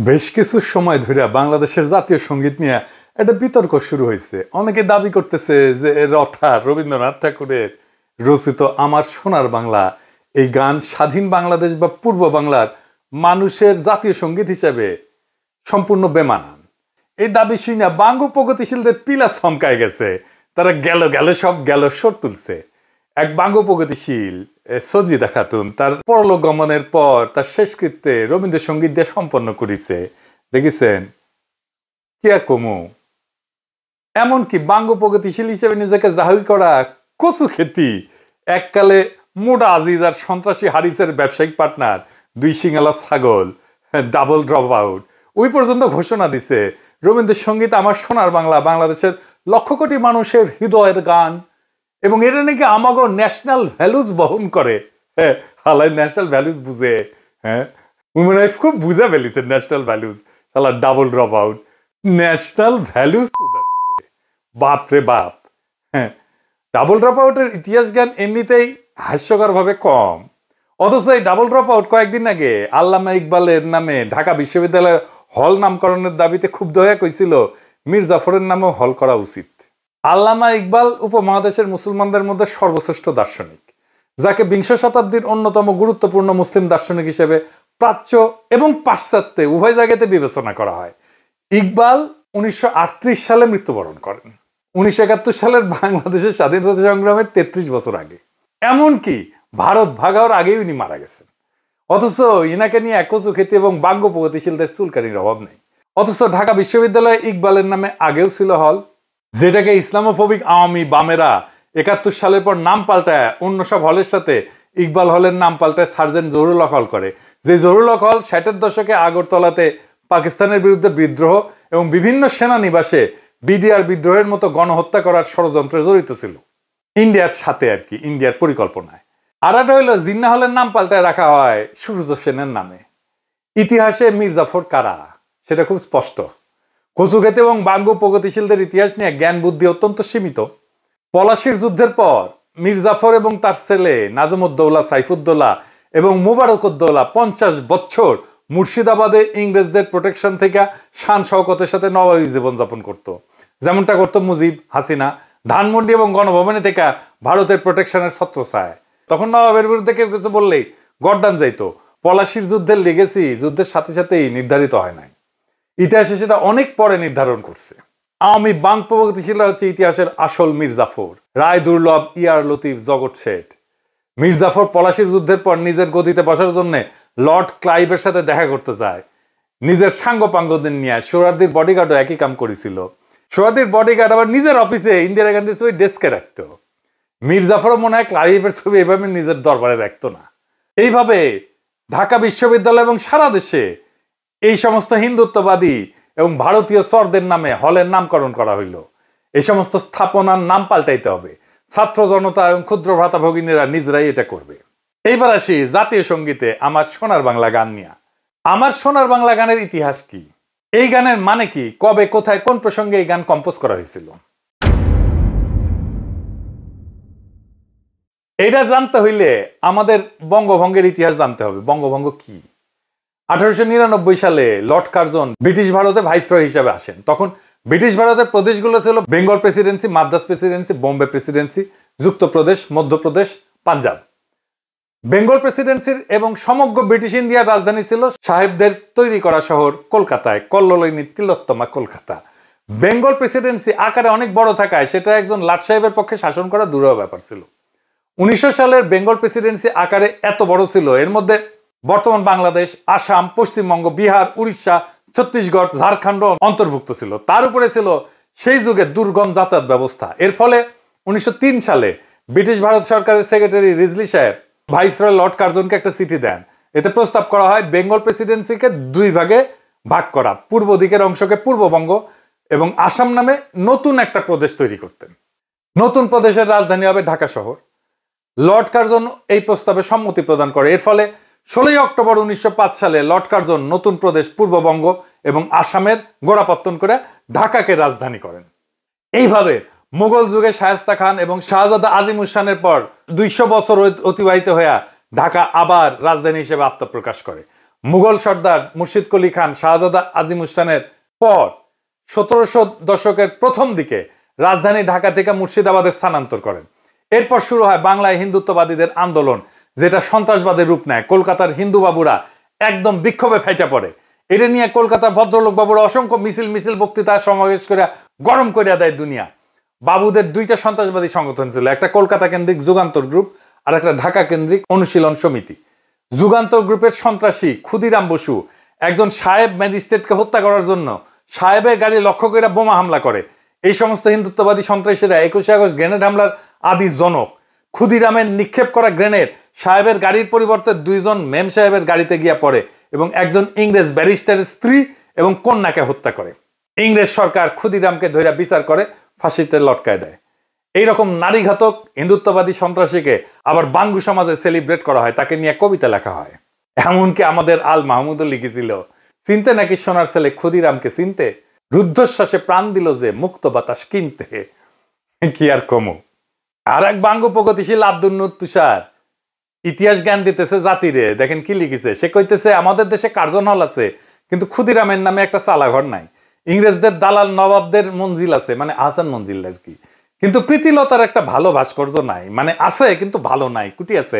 বেশ কিছু সময় ধরে বাংলাদেশের জাতীয় সঙ্গীত নিয়ে একটা বিতর্ক শুরু হয়েছে। অনেকে দাবি করতেছে যে রবীন্দ্রনাথ ঠাকুরের রচিত আমার সোনার বাংলা এই গান স্বাধীন বাংলাদেশ বা পূর্ব বাংলার মানুষের জাতীয় সঙ্গীত হিসেবে সম্পূর্ণ বেমানান। এই দাবি শুনে বাঙ্গু প্রগতিশীলদের পিলা চমকায় গেছে। তারা সব স্বর তুলছে। এক বাঙ্গু প্রগতিশীল সঞ্জিদা খাতুন তার পরলোক গমনের পর তার শেষকৃত্যে রবীন্দ্রসঙ্গীত দিয়ে সম্পন্ন করেছে। দেখেছেন কি আর কমু। এমনকি বাঙ্গু প্রগতিশীল হিসেবে নিজেকে জাহির করা কচু খেতি এককালে মোডা আজিজ আর সন্ত্রাসী হারিসের ব্যবসায়িক পার্টনার দুই সিঙ্গালা ছাগল ডাবল ড্রপ আউট ওই পর্যন্ত ঘোষণা দিছে রবীন্দ্রসঙ্গীত আমার সোনার বাংলা বাংলাদেশের লক্ষ কোটি মানুষের হৃদয়ের গান এবং এটা নাকি আমাগো ন্যাশনাল ভ্যালুজ বহন করে। হ্যাঁ, হালাই ন্যাশনাল ভ্যালুজ বুঝে। হ্যাঁ, উইমেন লাইফ খুব বুঝা ফেলিছে ন্যাশনাল ভ্যালুজ। শালা double drop out national values বাপ রে বাপ। হ্যাঁ, ডাবল ড্রপ আউটের ইতিহাস জ্ঞান এমনিতেই হাস্যকর ভাবে কম, অথচ এই ডাবল ড্রপ আউট কয়েকদিন আগে আল্লামা ইকবালের নামে ঢাকা বিশ্ববিদ্যালয়ের হল নামকরণের দাবিতে ক্ষুব্ধ হয়ে কইছিল মীর জাফরের নামেও হল করা উচিত। আল্লামা ইকবাল উপমহাদেশের মুসলমানদের মধ্যে সর্বশ্রেষ্ঠ দার্শনিক, যাকে বিংশ শতাব্দীর অন্যতম গুরুত্বপূর্ণ মুসলিম দার্শনিক হিসেবে প্রাচ্য এবং পাশ্চাত্যে উভয় জায়গাতে বিবেচনা করা হয়। ইকবাল 1938 সালে মৃত্যুবরণ করেন, 1971 সালের বাংলাদেশের স্বাধীনতা সংগ্রামের 33 বছর আগে। এমনকি ভারত ভাগ হওয়ার আগেই উনি মারা গেছেন। অথচ ইনাকে নিয়ে একচু খ্যাতি এবং বাঙ্গ প্রগতিশীলদের চুলকানির অভাব নেই। অথচ ঢাকা বিশ্ববিদ্যালয়ে ইকবালের নামে আগেও ছিল হল, যেটাকে ইসলামোফোবিক আওয়ামী বামেরা 71 সালের পর নাম পাল্টায় অন্য সব হলের সাথে ইকবাল হলের নাম পাল্টায় সার্জেন্ট জহুরুল হক হল করে। যে জহুরুল হক হল 60-এর দশকে আগরতলাতে পাকিস্তানের বিরুদ্ধে বিদ্রোহ এবং বিভিন্ন সেনানিবাসে বিডিআর বিদ্রোহের মতো গণহত্যা করার ষড়যন্ত্রে জড়িত ছিল, ইন্ডিয়ার সাথে আর কি, ইন্ডিয়ার পরিকল্পনায়। আর একটা হইল জিন্না হলের নাম পাল্টায় রাখা হয় সূর্য সেনের নামে। ইতিহাসে মীর জাফর কারা সেটা খুব স্পষ্ট। কচুক্ষেত এবং বাঙ্গু প্রগতিশীলদের ইতিহাস নিয়ে জ্ঞান বুদ্ধি অত্যন্ত সীমিত। পলাশির যুদ্ধের পর মীর জাফর এবং তার ছেলে নাজমুদ্দৌলা সাইফুদ্দৌলা এবং মুবারকউদ্দৌলা 50 বছর মুর্শিদাবাদে ইংরেজদের প্রোটেকশন থেকে শান শওকতের সাথে নবাবী জীবনযাপন করত, যেমনটা করতো মুজিব, হাসিনা। ধানমন্ডি এবং গণভবনে থেকে ভারতের প্রোটেকশনের ছত্রছায়ায়। তখন নবাবের বিরুদ্ধে কেউ কিছু বললেই গর্দান যাইতো। পলাশির যুদ্ধের লেগেসি যুদ্ধের সাথে সাথেই নির্ধারিত হয় নাই, ইতিহাসে সেটা অনেক পরে নির্ধারণ করছে। আওয়ামী বাং প্রগতিশীলরা হচ্ছে ইতিহাসের আসল মীর জাফর, রায় দুর্লভ, ইয়ার লতিফ, জগৎ শেঠ। মীর জাফর পলাশির যুদ্ধের পর নিজের গদিতে বসার জন্য লর্ড ক্লাইভের সাথে দেখা করতে যায়। নিজের সাঙ্গপাঙ্গদের নিয়ে সোহরাওয়ার্দীর বডিগার্ডও একই কাম করেছিল। সোহরাওয়ার্দীর বডিগার্ড আবার নিজের অফিসে ইন্দিরা গান্ধীর ছবি ডেস্কে রাখত। মীর জাফরও মনে হয় ক্লাইভের ছবি এভাবে নিজের দরবারে রাখতো না। এইভাবে ঢাকা বিশ্ববিদ্যালয় এবং সারা দেশে এই সমস্ত হিন্দুত্ববাদী এবং ভারতীয় চরদের নামে হলের নামকরণ করা হইল। এই সমস্ত স্থাপনার নাম পাল্টাইতে হবে। ছাত্র জনতা এবং ক্ষুদ্র ভ্রাতা ভগিনীরা নিজেরাই এটা করবে। এইবার আসি জাতীয় সঙ্গীতে আমার সোনার বাংলা গান নিয়ে। আমার সোনার বাংলা গানের ইতিহাস কি, এই গানের মানে কি, কবে, কোথায়, কোন প্রসঙ্গে এই গান কম্পোজ করা হয়েছিল, এটা জানতে হইলে আমাদের বঙ্গভঙ্গের ইতিহাস জানতে হবে। বঙ্গভঙ্গ কি? 1899 সালে লর্ড কার্জন ব্রিটিশ ভারতে ভাইসরয় হিসেবে আসেন। তখন ব্রিটিশ ভারতের প্রদেশগুলো ছিল Bengal presidency, Madras presidency, Bombay presidency, Yukta Pradesh, Madhya Pradesh, Punjab. Bengal প্রেসিডেন্সির এবং সমগ্র ব্রিটিশ ইন্ডিয়ার রাজধানী ছিল সাহেবদের তৈরি করা শহর কলকাতায়, কল্লোলিনী তিলোত্তমা কলকাতা। বেঙ্গল প্রেসিডেন্সি আকারে অনেক বড় থাকায় সেটা একজন লাট সাহেবের পক্ষে শাসন করা দুরূহ ব্যাপার ছিল। 1900 সালের বেঙ্গল প্রেসিডেন্সি আকারে এত বড় ছিল, এর মধ্যে বর্তমান বাংলাদেশ, আসাম, পশ্চিমবঙ্গ, বিহার, উড়িষ্যা, ছত্তিশগড়, ঝাড়খণ্ড অন্তর্ভুক্ত ছিল। তার উপরে ছিল সেই যুগে দুর্গম যাতায়াত ব্যবস্থা। এর ফলে 1903 সালে ব্রিটিশ ভারত সরকারের সেক্রেটারি রিজলি সাহেব ভাইসরয় লর্ড কার্জনকে একটা চিঠি দেন। এতে প্রস্তাব করা হয় বেঙ্গল প্রেসিডেন্সিকে 2 ভাগে ভাগ করা, পূর্ব দিকের অংশকে পূর্ববঙ্গ এবং আসাম নামে নতুন একটা প্রদেশ তৈরি করতেন। নতুন প্রদেশের রাজধানী হবে ঢাকা শহর। লর্ড কার্জন এই প্রস্তাবে সম্মতি প্রদান করে। এর ফলে 16 অক্টোবর 1905 সালে লর্ড কার্জন নতুন প্রদেশ পূর্ববঙ্গ এবং আসামের গোড়াপত্তন করে ঢাকাকে রাজধানী করেন। এইভাবে মুঘল যুগে শায়েস্তা খান এবং শাহজাদা আজিমুসানের পর 200 বছর অতিবাহিত হয়ে ঢাকা আবার রাজধানী হিসেবে আত্মপ্রকাশ করে। মুঘল সর্দার মুর্শিদ কুলি খান শাহজাদা আজিমুসানের পর 1700 দশকের প্রথম দিকে রাজধানী ঢাকা থেকে মুর্শিদাবাদে স্থানান্তর করেন। এরপর শুরু হয় বাংলায় হিন্দুত্ববাদীদের আন্দোলন, যেটা সন্ত্রাসবাদের রূপ নেয়। কলকাতার হিন্দু বাবুরা একদম বিক্ষোভে ফেটে পড়ে। এটা নিয়ে কলকাতার ভদ্রলোক বাবুরা অসংখ্য মিছিল বক্তৃতা সমাবেশ করে গরম করে দেয় দুনিয়া। বাবুদের দুইটা সন্ত্রাসবাদী সংগঠন ছিল, একটা কলকাতা কেন্দ্রিক যুগান্তর গ্রুপ আর একটা ঢাকা কেন্দ্রিক অনুশীলন সমিতি। যুগান্তর গ্রুপের সন্ত্রাসী ক্ষুদিরাম বসু একজন সাহেব ম্যাজিস্ট্রেটকে হত্যা করার জন্য সাহেবের গাড়ি লক্ষ্য করে বোমা হামলা করে। এই সমস্ত হিন্দুত্ববাদী সন্ত্রাসীরা 21শে আগস্ট গ্রেনেড হামলার আদি জনক। ক্ষুদিরামের নিক্ষেপ করা গ্রেনেড সাহেবের গাড়ির পরিবর্তে দুইজন মেম সাহেবের গাড়িতে গিয়া পড়ে এবং একজন ইংরেজ ব্যারিস্টারের স্ত্রী এবং কন্যাকে হত্যা করে। ইংরেজ সরকার ক্ষুদিরামকে ধরে বিচার করে ফাঁসিতে লটকায় দেয়। এইরকম নারীঘাতক হিন্দুত্ববাদী সন্ত্রাসীকে আবার বাঙ্গু সমাজে সেলিব্রেট করা হয়, তাকে নিয়ে কবিতা লেখা হয়। এমনকি আমাদের আল মাহমুদও লিখেছিল, চিনতে নাকি সোনার ছেলে ক্ষুদিরামকে চিনতে, রুদ্ধশ্বাসে প্রাণ দিল যে মুক্ত বাতাস কিনতে। কি আর কমু। আর এক বাঙ্গু প্রগতিশীল আব্দুল নূর তুষার ইতিহাস জ্ঞান দিতেছে জাতিরে। দেখেন কি লিখেছে, সে কইতেছে আমাদের দেশে কার্জন হল আছে কিন্তু ক্ষুদিরামের নামে একটা চালাঘর নাই। ইংরেজদের দালাল নবাবদের মঞ্জিল আছে, মানে আহসান মঞ্জিল আর কি, কিন্তু প্রীতিলতার একটা ভালো ভাস্কর্য নাই। মানে আছে কিন্তু ভালো নাই, কুটি আছে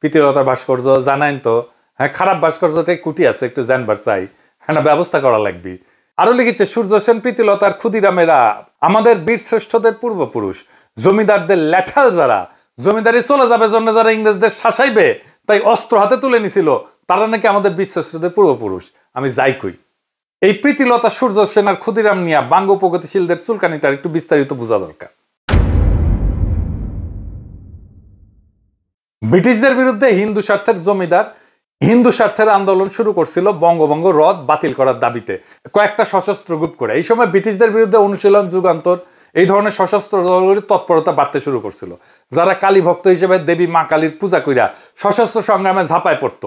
প্রীতিলতার ভাস্কর্য, জানাইন তো। হ্যাঁ, খারাপ ভাস্কর্যটাই কুটি আছে, একটু জানবার চাই, হ্যাঁ ব্যবস্থা করা লাগবে। আরো লিখেছে সূর্য সেন প্রীতিলতার ক্ষুদিরামেরা আমাদের বীর শ্রেষ্ঠদের পূর্বপুরুষ, জমিদারদের ল্যাঠাল যারা জমিদারি চলে যাবে জন্য যারা ইংরেজদের শাসাইবে তাই অস্ত্র হাতে তুলে নিছিল, তারা নাকি আমাদের বীর শ্রেষ্ঠদের পূর্বপুরুষ। আমি যাই কই, এই প্রীতিলতা সূর্য সেন আর ক্ষুদিরাম নিয়ে বাঙ্গ প্রগতিশীলদের চুলকানিটা একটু বিস্তারিত বোঝা দরকার। ব্রিটিশদের বিরুদ্ধে হিন্দু স্বার্থের জমিদার হিন্দু স্বার্থের আন্দোলন শুরু করছিল বঙ্গভঙ্গ রদ বাতিল করার দাবিতে কয়েকটা সশস্ত্র গ্রুপ করে। এই সময় ব্রিটিশদের বিরুদ্ধে অনুশীলন যুগান্তর এই ধরনের সশস্ত্র দলগুলির তৎপরতা বাড়তে শুরু করছিল, যারা কালী ভক্ত হিসেবে দেবী মা কালীর পূজা কইরা সশস্ত্র সংগ্রামে ঝাঁপায় পড়ত।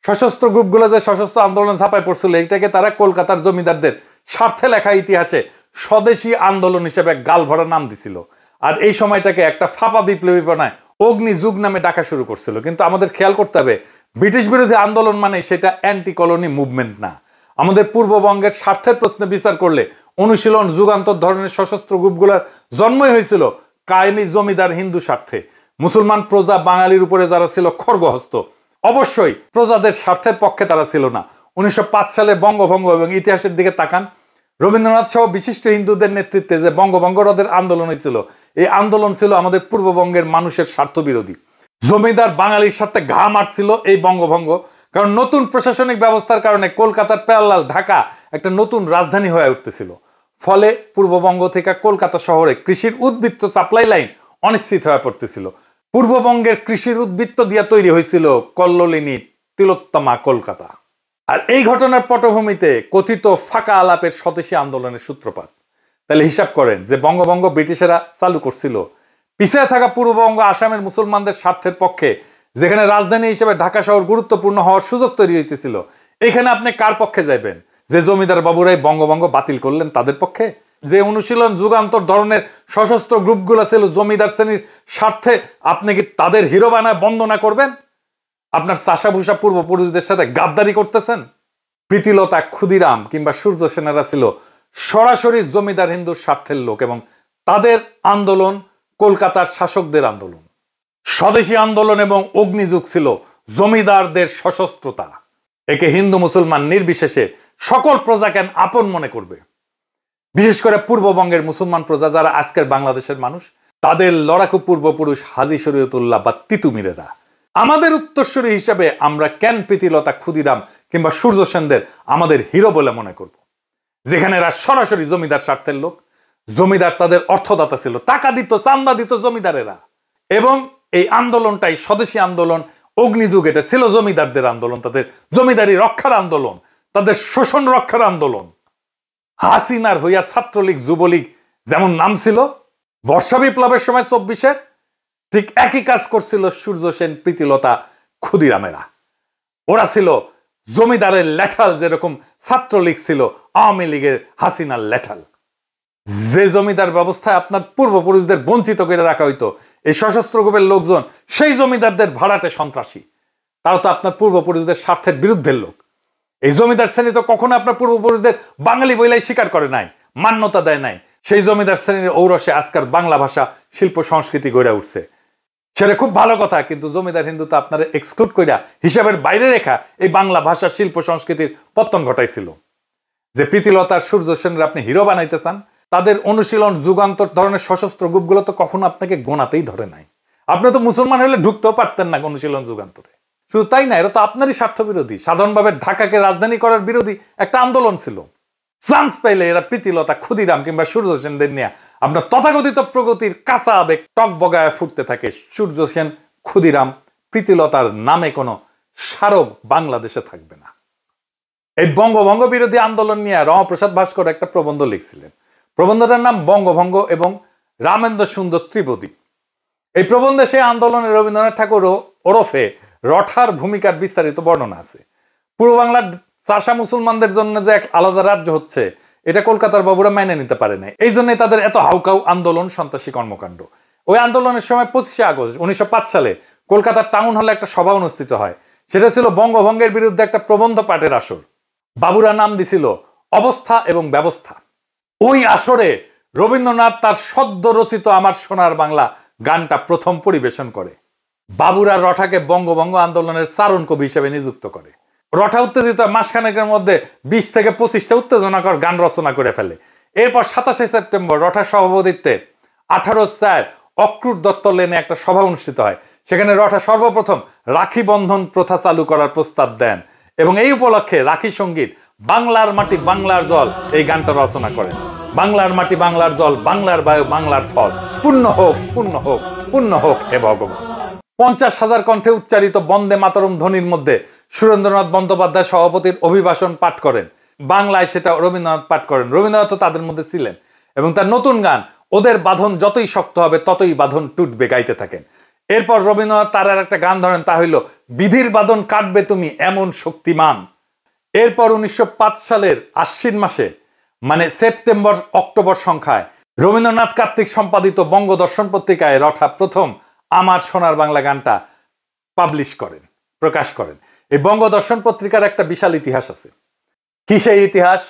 সশস্ত্র গ্রুপগুলো যে সশস্ত্র আন্দোলন ঝাঁপায় পড়ছিল, এইটাকে তারা কলকাতার জমিদারদের স্বার্থে লেখা ইতিহাসে স্বদেশী আন্দোলন হিসেবে গাল ভরা নাম দিছিল। আর এই সময়টাকে একটা ফাঁপা বিপ্লবী বানায় অগ্নি যুগ নামে ডাকা শুরু করছিল। কিন্তু আমাদের খেয়াল করতে হবে, ব্রিটিশ বিরোধী আন্দোলন মানে সেটা অ্যান্টি কলোনি মুভমেন্ট না। আমাদের পূর্ববঙ্গের স্বার্থের প্রশ্নে বিচার করলে অনুশীলন যুগান্তর ধরনের সশস্ত্র গ্রুপগুলোর জন্মই হয়েছিল কায়েমি জমিদার হিন্দু স্বার্থে। মুসলমান প্রজা বাঙালির উপরে যারা ছিল খড়গহস্ত, অবশ্যই প্রজাদের স্বার্থের পক্ষে তারা ছিল না। 1905 সালে বঙ্গভঙ্গ এবং ইতিহাসের দিকে তাকান, রবীন্দ্রনাথ সহ বিশিষ্ট হিন্দুদের নেতৃত্বে যে বঙ্গভঙ্গ রদের আন্দোলন হয়েছিল, এই আন্দোলন ছিল আমাদের পূর্ববঙ্গের মানুষের স্বার্থ বিরোধী। জমিদার বাঙালির সাথে ঘা মারছিল এই বঙ্গভঙ্গ, কারণ নতুন প্রশাসনিক ব্যবস্থার কারণে কলকাতার প্যারালাল ঢাকা একটা নতুন রাজধানী হয়ে উঠতেছিল। ফলে পূর্ববঙ্গ থেকে কলকাতা শহরে কৃষির উদ্বৃত্ত সাপ্লাই লাইন অনিশ্চিত হয়ে পড়তেছিল। পূর্ববঙ্গের কৃষির উদ্বৃত্ত দিয়ে তৈরি হয়েছিল কল্লোলিনী তিলোত্তমা কলকাতা। আর এই ঘটনার পটভূমিতে কথিত ফাঁকা আলাপের স্বদেশী আন্দোলনের সূত্রপাত। তাহলে হিসাব করেন যে বঙ্গভঙ্গ ব্রিটিশেরা চালু করছিল, পিছিয়ে থাকা পূর্ববঙ্গ আসামের মুসলমানদের স্বার্থের পক্ষে, যেখানে রাজধানী হিসেবে ঢাকা শহর গুরুত্বপূর্ণ হওয়ার সুযোগ তৈরি হইতেছিল। এখানে আপনি কার পক্ষে যাইবেন? যে জমিদার বাবুরাই বঙ্গভঙ্গ বাতিল করলেন তাদের পক্ষে? যে অনুশীলন যুগান্তর ধরনের সশস্ত্র গ্রুপগুলো ছিল জমিদার শ্রেণীর স্বার্থে, আপনি কি তাদের হিরো বানায় বন্দনা করবেন? আপনার চাষাভূষা পূর্বপুরুষদের সাথে গাদ্দারি করতেছেন? প্রীতিলতা, ক্ষুদিরাম কিংবা সূর্য সেনেরা ছিল সরাসরি জমিদার হিন্দুর স্বার্থের লোক এবং তাদের আন্দোলন কলকাতার শাসকদের আন্দোলন। স্বদেশী আন্দোলন এবং অগ্নিযুগ ছিল জমিদারদের সশস্ত্রতা। একে হিন্দু মুসলমান নির্বিশেষে সকল প্রজাকে আপন মনে করবে। বিশেষ করে পূর্ববঙ্গের মুসলমান প্রজা যারা আজকের বাংলাদেশের মানুষ, তাদের লড়াকু পূর্বপুরুষ হাজী শরীয়তুল্লাহ বা তিতুমিরেরা। আমাদের উত্তরসূরি হিসেবে আমরা কেন প্রীতিলতা, ক্ষুদিরাম কিংবা সূর্য সেনদের আমাদের হিরো বলে মনে করব, যেখানে এরা সরাসরি জমিদার স্বার্থের লোক? জমিদার তাদের অর্থদাতা ছিল, টাকা দিত, চান্দা দিত জমিদারেরা। এবং এই আন্দোলনটাই স্বদেশী আন্দোলন, অগ্নিযুগ, এটা ছিল জমিদারদের আন্দোলন, তাদের জমিদারি রক্ষার আন্দোলন, তাদের শোষণ রক্ষার আন্দোলন। হাসিনার হইয়া ছাত্রলীগ, যুবলীগ যেমন নাম ছিল বর্ষা বিপ্লবের সময় 24-এর, ঠিক একই কাজ করছিল সূর্য সেন, প্রীতিলতা, ক্ষুদিরামেরা। ওরা ছিল জমিদারের ল্যাঠাল, যেরকম ছাত্রলীগ ছিল আওয়ামী লীগের হাসিনার ল্যাঠাল। যে জমিদার ব্যবস্থায় আপনার পূর্বপুরুষদের বঞ্চিত করে রাখা হইতো, এই সশস্ত্র গ্রুপের লোকজন সেই জমিদারদের ভাড়াটে সন্ত্রাসী। তারা তো আপনার পূর্বপুরুষদের স্বার্থের বিরুদ্ধের লোক। এই জমিদার শ্রেণী তো কখনো আপনার পূর্বপুরুষদের বাঙালি বইলাই স্বীকার করে নাই, মান্যতা দেয় নাই। সেই জমিদার শ্রেণীর ঔরসে আজকাল বাংলা ভাষা শিল্প সংস্কৃতি গড়ে উঠছে, সেটা খুব ভালো কথা। কিন্তু জমিদার হিন্দু তো আপনারা এক্সক্লুড কইরা, হিসাবের বাইরে রেখা এই বাংলা ভাষা শিল্প সংস্কৃতির পতন ঘটাইছিল। যে প্রীতিলতার সূর্য সেনের আপনি হিরো বানাইতে চান, তাদের অনুশীলন যুগান্তর ধরনের সশস্ত্র গ্রুপগুলো তো কখনো আপনাকে গোনাতেই ধরে নাই। আপনি তো মুসলমান হলে ঢুকতেও পারতেন না অনুশীলন যুগান্তরে। শুধু তাই না, এরা তো আপনারই স্বার্থ বিরোধী। সাধারণভাবে ঢাকাকে রাজধানী করার বিরোধী একটা আন্দোলন ছিল। চান্স পাইলে এরা প্রীতিলতা, ক্ষুদিরাম কিংবা সূর্য সেনদের নিয়ে আপনার তথাকথিত প্রগতির কাঁচা আবেগ টক বগায় ফুটতে থাকে। সূর্য সেন, ক্ষুদিরাম, প্রীতিলতার নামে কোনো স্মারক বাংলাদেশে থাকবে না। এই বঙ্গভঙ্গ বিরোধী আন্দোলন নিয়ে রমাপ্রসাদ ভাস্কর একটা প্রবন্ধ লিখছিলেন। প্রবন্ধটার নাম বঙ্গভঙ্গ এবং রামেন্দ্র সুন্দর ত্রিবেদী। এই প্রবন্ধে সেই আন্দোলনে রবীন্দ্রনাথ ঠাকুর ওরফে রঠার ভূমিকার বিস্তারিত বর্ণনা আছে। পূর্ব বাংলার চাষা মুসলমানদের জন্য যে এক আলাদা রাজ্য হচ্ছে, এটা কলকাতার বাবুরা মেনে নিতে পারে না। এই জন্যই তাদের এত হাউকাউ আন্দোলন, সন্ত্রাসী কর্মকাণ্ড। ওই আন্দোলনের সময় 25শে আগস্ট 1905 সালে কলকাতার টাউন হলে একটা সভা অনুষ্ঠিত হয়। সেটা ছিল বঙ্গভঙ্গের বিরুদ্ধে একটা প্রবন্ধ পাঠের আসর। বাবুরা নাম দিছিল অবস্থা এবং ব্যবস্থা। ওই আসরে রবীন্দ্রনাথ তার সদ্য রচিত আমার সোনার বাংলা গানটা প্রথম পরিবেশন করে। বাবুরা রঠাকে বঙ্গভঙ্গ আন্দোলনের চারণ কবি হিসেবে নিযুক্ত করে। রঠা উত্তেজিত মাসখানেকের মধ্যে 20 থেকে 25টা উত্তেজনাকর গান রচনা করে ফেলে। এরপর 27শে সেপ্টেম্বর রঠার সভাপতিত্বে 18/4 অক্রুর দত্ত লেনে একটা সভা অনুষ্ঠিত হয়। সেখানে রঠা সর্বপ্রথম রাখি বন্ধন প্রথা চালু করার প্রস্তাব দেন এবং এই উপলক্ষে রাখি সঙ্গীত বাংলার মাটি বাংলার জল এই গানটা রচনা করেন। বাংলার মাটি বাংলার জল, বাংলার বায়ু বাংলার ফল, পূর্ণ হোক পূর্ণ হোক পূর্ণ হোক হে ভগবান। 50,000 কণ্ঠে উচ্চারিত বন্দে মাতরম ধ্বনির মধ্যে সুরেন্দ্রনাথ বন্দ্যোপাধ্যায় সভাপতির অভিভাষণ পাঠ করেন। বাংলায় সেটা রবীন্দ্রনাথ পাঠ করেন। রবীন্দ্রনাথ তাদের মধ্যে ছিলেন এবং তার নতুন গান ওদের বাঁধন যতই শক্ত হবে ততই বাঁধন টুটবে গাইতে থাকেন। এরপর রবীন্দ্রনাথ তার আর একটা গান ধরেন, তা হইল বিধির বাঁধন কাটবে তুমি এমন শক্তিমান। এরপর 1905 সালের আশ্বিন মাসে, মানে সেপ্টেম্বর অক্টোবর সংখ্যায়, রবীন্দ্রনাথ কার্তিক সম্পাদিত বঙ্গদর্শন পত্রিকায় রঠা প্রথম আমার সোনার বাংলা গানটা পাবলিশ করেন, প্রকাশ করেন। এই বঙ্গদর্শন পত্রিকার একটা বিশাল ইতিহাস আছে। কি সেই ইতিহাস?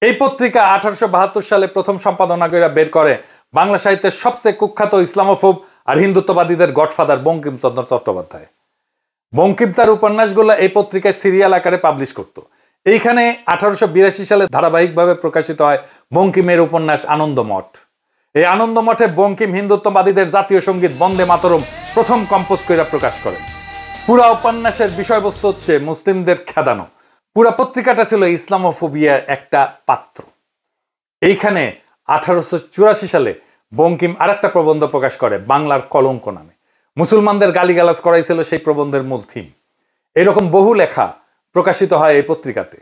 এই পত্রিকা 1872 সালে প্রথম সম্পাদনা করে বের করে বাংলা সাহিত্যের সবচেয়ে কুখ্যাত ইসলামোফোব আর হিন্দুত্ববাদীদের গডফাদার বঙ্কিমচন্দ্র চট্টোপাধ্যায়। বঙ্কিম তার উপন্যাসগুলো এই পত্রিকায় সিরিয়াল আকারে পাবলিশ করত। এইখানে 1882 সালে ধারাবাহিকভাবে প্রকাশিত হয় বঙ্কিমের উপন্যাস আনন্দমঠ। এই আনন্দমঠে বঙ্কিম হিন্দুত্ববাদীদের জাতীয় সঙ্গীত বন্দে মাতরম প্রথম কম্পোজ করে প্রকাশ করেন। পুরা উপন্যাসের বিষয়বস্তু হচ্ছে মুসলিমদের খেদানো। পুরা পত্রিকাটা ছিল ইসলামোফোবিয়ার একটা পাত্র। এইখানে 1884 সালে বঙ্কিম আরেকটা প্রবন্ধ প্রকাশ করে বাংলার কলঙ্ক নামে। মুসলমানদের গালিগালাজ করাইছিল সেই প্রবন্ধের মূল থিম। এরকম বহু লেখা প্রকাশিত হয় এই পত্রিকাতে।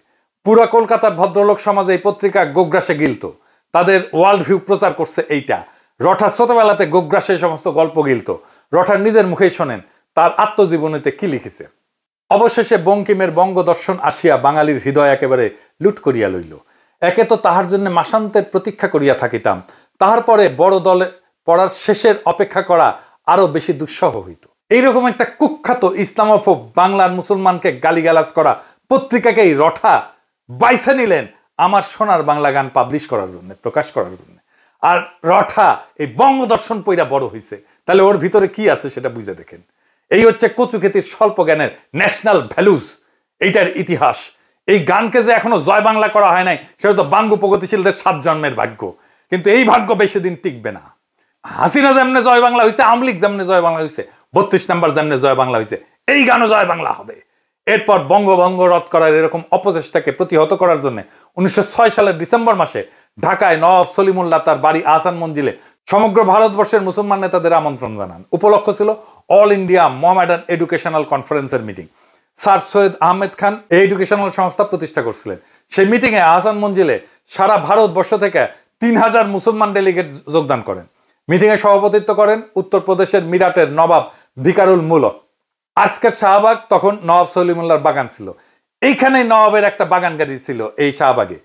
পুরা কলকাতার ভদ্রলোক সমাজে এই পত্রিকা গোগ্রাসে গিলত। তাদের ওয়ার্ল্ড ভিউ প্রচার করছে এইটা। রঠা ছোটবেলাতে গোগ্রাসে সমস্ত গল্প গিলত। রঠার নিজের মুখেই শোনেন তার আত্মজীবনীতে কি লিখেছে। অবশেষে বঙ্কিমের বঙ্গদর্শন আসিয়া বাঙালির হৃদয় একেবারে লুট করিয়া লইল। একে তো তাহার জন্য মাসান্তের প্রতীক্ষা করিয়া থাকিতাম, তাহার পরে বড় দলে পড়ার শেষের অপেক্ষা করা আরো বেশি দুঃসহ হইত। এইরকম একটা কুখ্যাত ইসলামোফোব বাংলার মুসলমানকে গালিগালাজ করা পত্রিকাকেই রঠা বাইছে নিলেন আমার সোনার বাংলা গান পাবলিশ করার জন্য, প্রকাশ করার জন্য। আর রঠা এই বঙ্গদর্শন পইরা বড় হইছে। তাহলে ওর ভিতরে কি আছে সেটা বুঝে দেখেন। এই হচ্ছে কচুক্ষেতির স্বল্প জ্ঞানের ন্যাশনাল ভ্যালুজ, এইটার ইতিহাস। এই গানকে যে এখনো জয় বাংলা করা হয় নাই, সেটা তো বাঙ্গু প্রগতিশীলদের 7 জন্মের ভাগ্য। কিন্তু এই ভাগ্য বেশি দিন টিকবে না। হাসিনা যেমনে জয় বাংলা হয়েছে, আওয়ামী লীগ যেমনে জয় বাংলা হয়েছে, 32 নম্বর যেমনে জয় বাংলা হয়েছে, এই গানও জয় বাংলা হবে। এরপর বঙ্গভঙ্গ রদ করার এরকম অপচেষ্টাকে প্রতিহত করার জন্য 1906 সালের ডিসেম্বর মাসে ঢাকায় নওয়াব সলিমুল্লাহ তার বাড়ি আহসান মঞ্জিলে সমগ্র ভারতবর্ষের মুসলমান নেতাদের আমন্ত্রণ জানান। উপলক্ষ ছিল অল ইন্ডিয়া মোহামেডান এডুকেশনাল কনফারেন্সের মিটিং। স্যার সৈয়দ আহমেদ খান এই এডুকেশনাল সংস্থা প্রতিষ্ঠা করছিলেন। সেই মিটিংয়ে আহসান মঞ্জিলে সারা ভারতবর্ষ থেকে 3000 মুসলমান ডেলিগেট যোগদান করেন। মিটিংয়ে সভাপতিত্ব করেন উত্তরপ্রদেশের মিরাটের নবাব ভিকারুল মুলক। আজকের শাহবাগ তখন নওয়াব সলিমুল্লাহর বাগান ছিল। এইখানে নওয়াবের একটা বাগান গাড়ি ছিল এই শাহবাগে।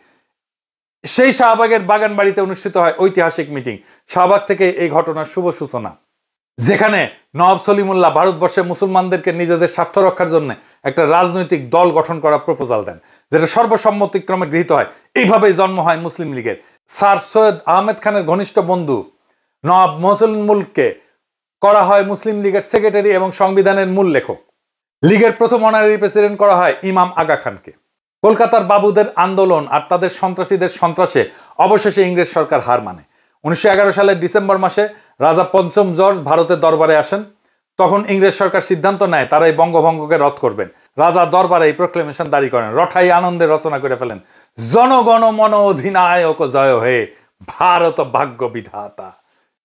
সেই শাহবাগের বাগান বাড়িতে অনুষ্ঠিত হয় ঐতিহাসিক মিটিং। শাহবাগ থেকে এই ঘটনার শুভ সূচনা। যেখানে নওয়াব সলিমুল্লাহ ভারতবর্ষে মুসলমানদেরকে নিজেদের স্বার্থ রক্ষার জন্য একটা রাজনৈতিক দল গঠন করার প্রপোজাল দেন, যেটা সর্বসম্মতিক্রমে গৃহীত হয়। এইভাবেই জন্ম হয় মুসলিম লীগের। স্যার সৈয়দ আহমেদ খানের ঘনিষ্ঠ বন্ধু নওয়াব মুলককে করা হয় মুসলিম লীগের সেক্রেটারি এবং সংবিধানের মূল লেখক। লীগের প্রথম অনারারি প্রেসিডেন্ট করা হয় ইমাম আগা খানকে। কলকাতার বাবুদের আন্দোলন আর তাদের সন্ত্রাসীদের সন্ত্রাসে অবশেষে ইংরেজ সরকার হার মানে। 1911 সালের ডিসেম্বর মাসে রাজা পঞ্চম জর্জ ভারতের দরবারে আসেন। তখন ইংরেজ সরকার সিদ্ধান্ত নেয় তারা এই বঙ্গভঙ্গকে রদ করবেন। রাজা দরবারে এই প্রক্লেমেশন জারি করেন। রঠাই আনন্দে রচনা করে ফেলেন, জনগণ মন অধিনায়ক জয় হয়ে ভারত ভাগ্য বিধাতা।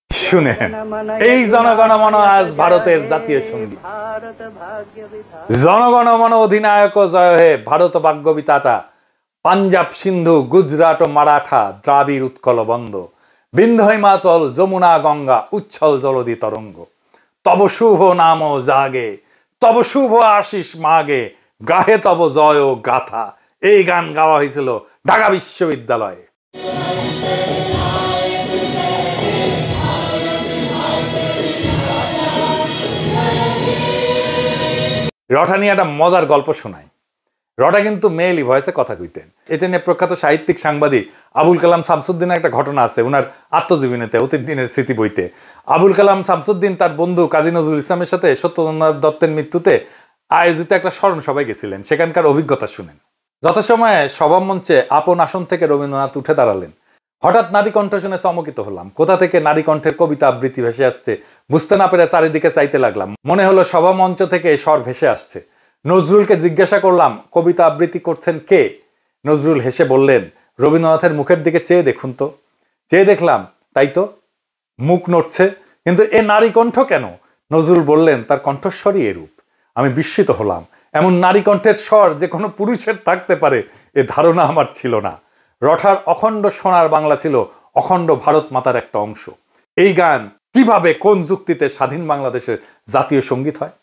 শুনেন, এই জনগণ মন আজ ভারতের জাতীয় সঙ্গীত। জনগণ মন অধিনায়ক জয় হে ভারত ভাগ্য বিধাতা। পাঞ্জাব সিন্ধু গুজরাট ও মারাঠা দ্রাবিড় উৎকল বন্দ। বিন্ধ্য হিমাচল যমুনা গঙ্গা উচ্ছল জলদি তরঙ্গ। তব শুভ নাম জাগে, তব শুভ আশিস মাগে, গাহে তব জয় গাথা। এই গান গাওয়া হয়েছিল ঢাকা বিশ্ববিদ্যালয়ে। রটা নিয়ে একটা মজার গল্প শোনায়। রটা কিন্তু মেয়েলি ভয়েসে কথা কইতেন। এটা নিয়ে প্রখ্যাত সাহিত্যিক সাংবাদিক আবুল কালাম শামসুদ্দিনের একটা ঘটনা আছে উনার আত্মজীবনীতে, অতীত দিনের স্মৃতি বইতে। আবুল কালাম শামসুদ্দিন তার বন্ধু কাজী নজরুল ইসলামের সাথে সত্যেন্দ্রনাথ দত্তের মৃত্যুতে আয়োজিত একটা স্মরণ সভায় গেছিলেন। সেখানকার অভিজ্ঞতা শুনেন। যথাসময়ে সভামঞ্চে আপন আসন থেকে রবীন্দ্রনাথ উঠে দাঁড়ালেন। হঠাৎ নারী কণ্ঠ শুনে চমকিত হলাম। কোথা থেকে নারী কণ্ঠের কবিতা আবৃত্তি ভেসে আসছে বুঝতে না পেরে চারিদিকে চাইতে লাগলাম। মনে হলো সভা মঞ্চ থেকে স্বর ভেসে আসছে। নজরুলকে জিজ্ঞাসা করলাম, কবিতা আবৃত্তি করছেন কে? নজরুল হেসে বললেন, রবীন্দ্রনাথের মুখের দিকে চেয়ে দেখুন তো। চেয়ে দেখলাম, তাই তো, মুখ নড়ছে, কিন্তু এ নারী কণ্ঠ কেন? নজরুল বললেন, তার কণ্ঠস্বরই এরূপ। আমি বিস্মিত হলাম। এমন নারী কণ্ঠের স্বর যে কোনো পুরুষের থাকতে পারে এ ধারণা আমার ছিল না। রঠার অখণ্ড সোনার বাংলা ছিল অখণ্ড ভারত মাতার একটা অংশ। এই গান কিভাবে, কোন যুক্তিতে স্বাধীন বাংলাদেশের জাতীয় সঙ্গীত হয়?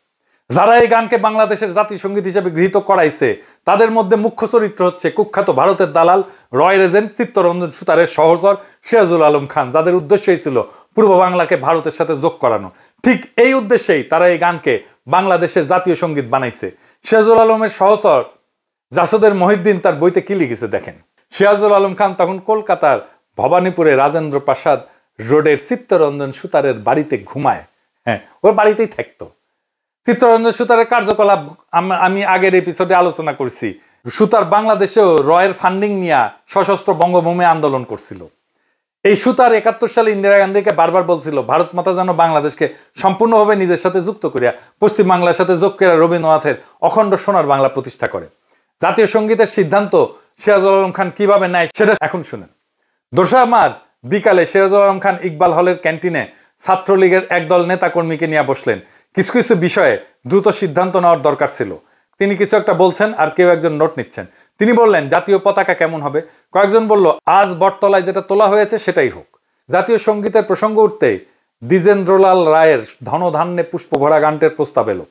যারা এই গানকে বাংলাদেশের জাতীয় সঙ্গীত হিসেবে গৃহীত করাইছে তাদের মধ্যে মুখ্য চরিত্র হচ্ছে কুখ্যাত ভারতের দালাল রয় রেজেন্ট চিত্তরঞ্জন সুতারের সহচর সিরাজুল আলম খান, যাদের উদ্দেশ্যই ছিল পূর্ব বাংলাকে ভারতের সাথে যোগ করানো। ঠিক এই উদ্দেশ্যেই তারা এই গানকে বাংলাদেশের জাতীয় সঙ্গীত বানাইছে। সিরাজুল আলমের সহচর জাসদের মহিউদ্দিন তার বইতে কি লিখেছে দেখেন। সিরাজুল আলম খান তখন কলকাতার ভবানীপুরে রাজেন্দ্র প্রাসাদ রোডের চিত্তরঞ্জন সুতারের বাড়িতে ঘুমায়। হ্যাঁ, ওর বাড়িতেই থাকতো। চিত্তরঞ্জন সুতারের কার্যকলাপ আমি আগের এপিসোডে আলোচনা করছি। সুতার বাংলাদেশেও রয়ের ফান্ডিং নিয়ে সশস্ত্র বঙ্গভূমি আন্দোলন করছিল। এই সুতার 71 সালে ইন্দিরা গান্ধীকে বারবার বলছিল ভারত মাতা যেন বাংলাদেশকে সম্পূর্ণভাবে নিজের সাথে যুক্ত করিয়া পশ্চিম বাংলার সাথে যোগ করিয়া রবীন্দ্রনাথের অখণ্ড সোনার বাংলা প্রতিষ্ঠা করে। জাতীয় সঙ্গীতের সিদ্ধান্ত সিরাজুল আলম খান কিভাবে নেয় সেটা এখন শুনেন। 2 মার্চ বিকালে সিরাজুল আলম খান ইকবাল হলের ক্যান্টিনে ছাত্রলীগের একদল নেতা কর্মীকে নিয়ে বসলেন। কিছু কিছু বিষয়ে দ্রুত সিদ্ধান্ত নেওয়ার দরকার ছিল। তিনি কিছু একটা বলছেন আর কেউ একজন নোট নিচ্ছেন। তিনি বললেন, জাতীয় পতাকা কেমন হবে? কয়েকজন বলল, আজ বটতলায় যেটা তোলা হয়েছে সেটাই হোক। জাতীয় সঙ্গীতের প্রসঙ্গ উঠতেই দ্বিজেন্দ্রলাল রায়ের ধনধান্যে পুষ্পভরা গানটির প্রস্তাব এলো।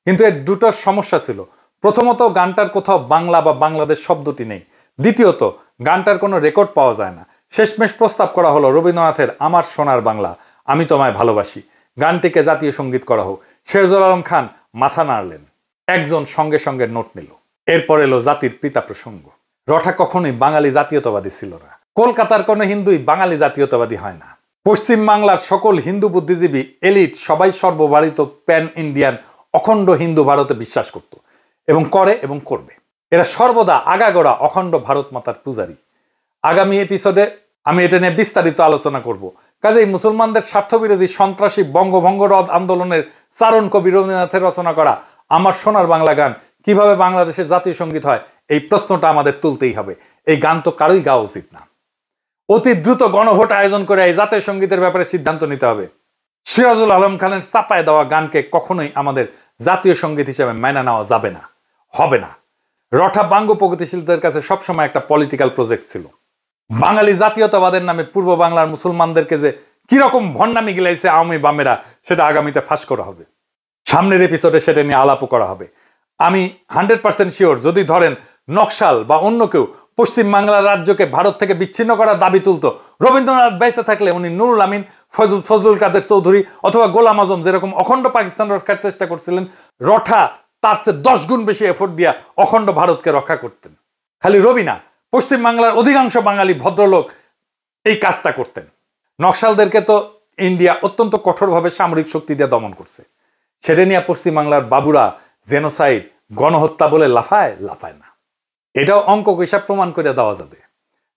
কিন্তু এর দুটো সমস্যা ছিল। প্রথমত, গানটার কোথাও বাংলা বা বাংলাদেশ শব্দটি নেই। দ্বিতীয়ত, গানটার কোনো রেকর্ড পাওয়া যায় না। শেষমেশ প্রস্তাব করা হলো রবীন্দ্রনাথের আমার সোনার বাংলা, আমি তোমায় ভালোবাসি গানটিকে জাতীয় সঙ্গীত করা হোক। সিরাজুল আলম খান মাথা নাড়লেন। একজন সঙ্গে সঙ্গে নোট নিল। এরপর এলো জাতির পিতা প্রসঙ্গ। রঠা কখনোই বাঙালি জাতীয়তাবাদী ছিল না। কলকাতার কোনো হিন্দুই বাঙালি জাতীয়তাবাদী হয় না। পশ্চিম বাংলার সকল হিন্দু বুদ্ধিজীবী এলিট সবাই সর্বভারতীয় প্যান ইন্ডিয়ান অখণ্ড হিন্দু ভারতে বিশ্বাস করত এবং করে এবং করবে। এরা সর্বদা আগাগোড়া অখণ্ড ভারত মাতার পূজারী। আগামী এপিসোডে আমি এটা নিয়ে বিস্তারিত আলোচনা করব। কাজেই মুসলমানদের স্বার্থবিরোধী সন্ত্রাসী বঙ্গভঙ্গ রদ আন্দোলনের চারণ কবি রবীন্দ্রনাথের রচনা করা আমার সোনার বাংলা গান কিভাবে বাংলাদেশের জাতীয় সঙ্গীত হয়, এই প্রশ্নটা আমাদের তুলতেই হবে। এই গান তো কারোই গাওয়া উচিত না। অতি দ্রুত গণভোট আয়োজন করে এই জাতীয় সঙ্গীতের ব্যাপারে সিদ্ধান্ত নিতে হবে। সিরাজুল আলম খানের চাপায় দেওয়া গানকে কখনোই আমাদের জাতীয় সঙ্গীত হিসেবে মেনে নেওয়া যাবে না, হবে না। রঠা বাঙ্গ প্রগতিশীলদের কাছে সবসময় একটা পলিটিক্যাল প্রজেক্ট ছিল। বাঙালি জাতীয়তাবাদের নামে পূর্ব বাংলার মুসলমানদেরকে যে কিরকম ভণ্ডামি গিলাইছে আওয়ামী বামেরা, সেটা আগামীতে ফাঁস করা হবে। সামনের এপিসোডে সেটা নিয়ে আলাপও করা হবে। আমি 100% শিওর, যদি ধরেন নকশাল বা অন্য কেউ পশ্চিম বাংলার রাজ্যকে ভারত থেকে বিচ্ছিন্ন করার দাবি তুলতো, রবীন্দ্রনাথ বেঁচে থাকলে উনি নুরুল আমিন ফজলুল কাদের চৌধুরী অথবা গোলাম আজম যেরকম অখণ্ড পাকিস্তান রক্ষার চেষ্টা করছিলেন, রঠা তার চেয়ে 10 গুণ বেশি এফোর্ট দিয়া অখণ্ড ভারতকে রক্ষা করতেন। খালি রবি না, পশ্চিম বাংলার অধিকাংশ বাঙালি ভদ্রলোক এই কাজটা করতেন। নকশালদেরকে তো ইন্ডিয়া অত্যন্ত কঠোরভাবে সামরিক শক্তি দিয়ে দমন করছে। সেটা নিয়ে পশ্চিম বাংলার বাবুরা জেনোসাইড, গণহত্যা বলে লাফায় না। এটাও অঙ্ক হিসাব প্রমাণ করে দেওয়া যাবে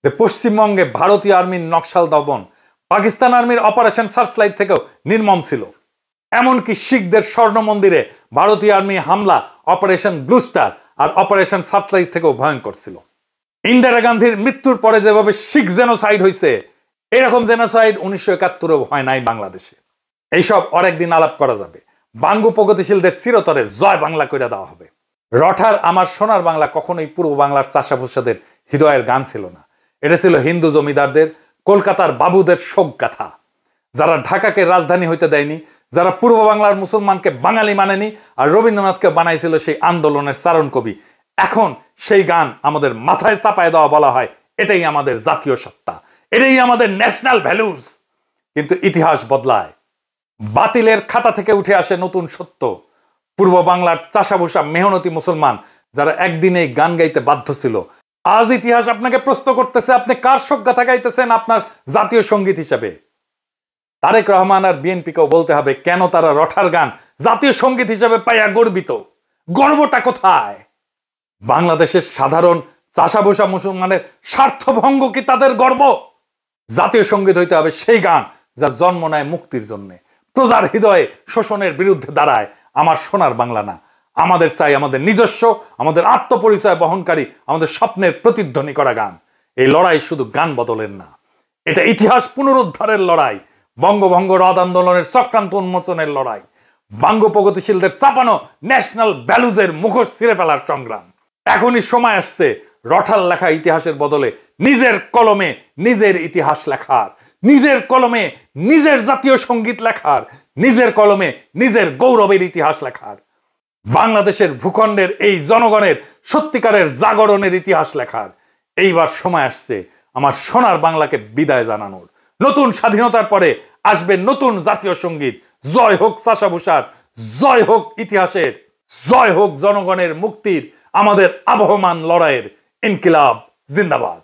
যে পশ্চিমবঙ্গে ভারতীয় আর্মির নকশাল দমন পাকিস্তান আর্মির অপারেশন সার্চলাইট থেকেও নির্মম ছিল। এমনকি শিখদের স্বর্ণ মন্দিরে ভারতীয় আর্মি হামলা অপারেশন ব্লু স্টার আর অপারেশন সার্চলাইট থেকেও ভয়ঙ্কর ছিল। ইন্দিরা গান্ধীর মৃত্যুর পরে যেভাবে শিখ জেনোসাইড হয়েছে, এরকম জেনোসাইড 1971-এও হয় নাই বাংলাদেশে। এইসব আরেকদিন আলাপ করা যাবে। বাঙ্গু প্রগতিশীলদের চিরতরে জয় বাংলা করে দেওয়া হবে। রঠার আমার সোনার বাংলা কখনোই পূর্ব বাংলার চাষাভুষাদের হৃদয়ের গান ছিল না। এটা ছিল হিন্দু জমিদারদের, কলকাতার বাবুদের শোক গাথা, যারা ঢাকাকে রাজধানী হইতে দেয়নি, যারা পূর্ব বাংলার মুসলমানকে বাঙালি মানেনি, আর রবীন্দ্রনাথকে বানাইছিল সেই আন্দোলনের চারণ কবি। এখন সেই গান আমাদের মাথায় চাপায় দেওয়া বলা হয় এটাই আমাদের জাতীয় সত্তা, এটাই আমাদের ন্যাশনাল ভ্যালুজ। কিন্তু ইতিহাস বদলায়, বাতিলের খাতা থেকে উঠে আসে নতুন সত্য। পূর্ব বাংলার চাষাভুষা মেহনতি মুসলমান যারা একদিনে গান গাইতে বাধ্য ছিল, আজ ইতিহাস আপনাকে প্রশ্ন করতেছে আপনি কার শোক গাথা গাইতেছেন আপনার জাতীয় সঙ্গীত হিসেবে। তারেক রহমান আর বিএনপিকেও বলতে হবে কেন তারা রঠার গান জাতীয় সঙ্গীত হিসেবে পাইয়া গর্বিত। গর্বটা কোথায়? বাংলাদেশের সাধারণ চাষাভুষা মুসলমানের স্বার্থভঙ্গ কি তাদের গর্ব? জাতীয় সঙ্গীত হইতে হবে সেই গান যা জন্ম নেয় মুক্তির জন্য, প্রজার হৃদয়ে শোষণের বিরুদ্ধে দাঁড়ায়। আমার সোনার বাংলা না, আমাদের চাই আমাদের নিজস্ব, আমাদের আত্মপরিচয় বহনকারী, আমাদের স্বপ্নের প্রতিধ্বনি করা গান। এই লড়াই শুধু গান বদলের না, এটা ইতিহাস পুনরুদ্ধারের লড়াই, বঙ্গভঙ্গ রদ আন্দোলনের চক্রান্ত উন্মোচনের লড়াই, বাঙ্গু প্রগতিশীলদের চাপানো ন্যাশনাল ভ্যালুজের মুখোশ ছিঁড়ে ফেলার সংগ্রাম। এখনই সময় আসছে রঠার লেখা ইতিহাসের বদলে নিজের কলমে নিজের ইতিহাস লেখার, নিজের কলমে নিজের জাতীয় সঙ্গীত লেখার, নিজের কলমে নিজের গৌরবের ইতিহাস লেখার, বাংলাদেশের ভূখণ্ডের এই জনগণের সত্যিকারের জাগরণের ইতিহাস লেখার। এইবার সময় আসছে আমার সোনার বাংলাকে বিদায় জানানোর। নতুন স্বাধীনতার পরে আসবে নতুন জাতীয় সঙ্গীত। জয় হোক চাষাভুষার, জয় হোক ইতিহাসের, জয় হোক জনগণের মুক্তির, আমাদের আবহমান লড়াইয়ের। ইনকিলাব জিন্দাবাদ।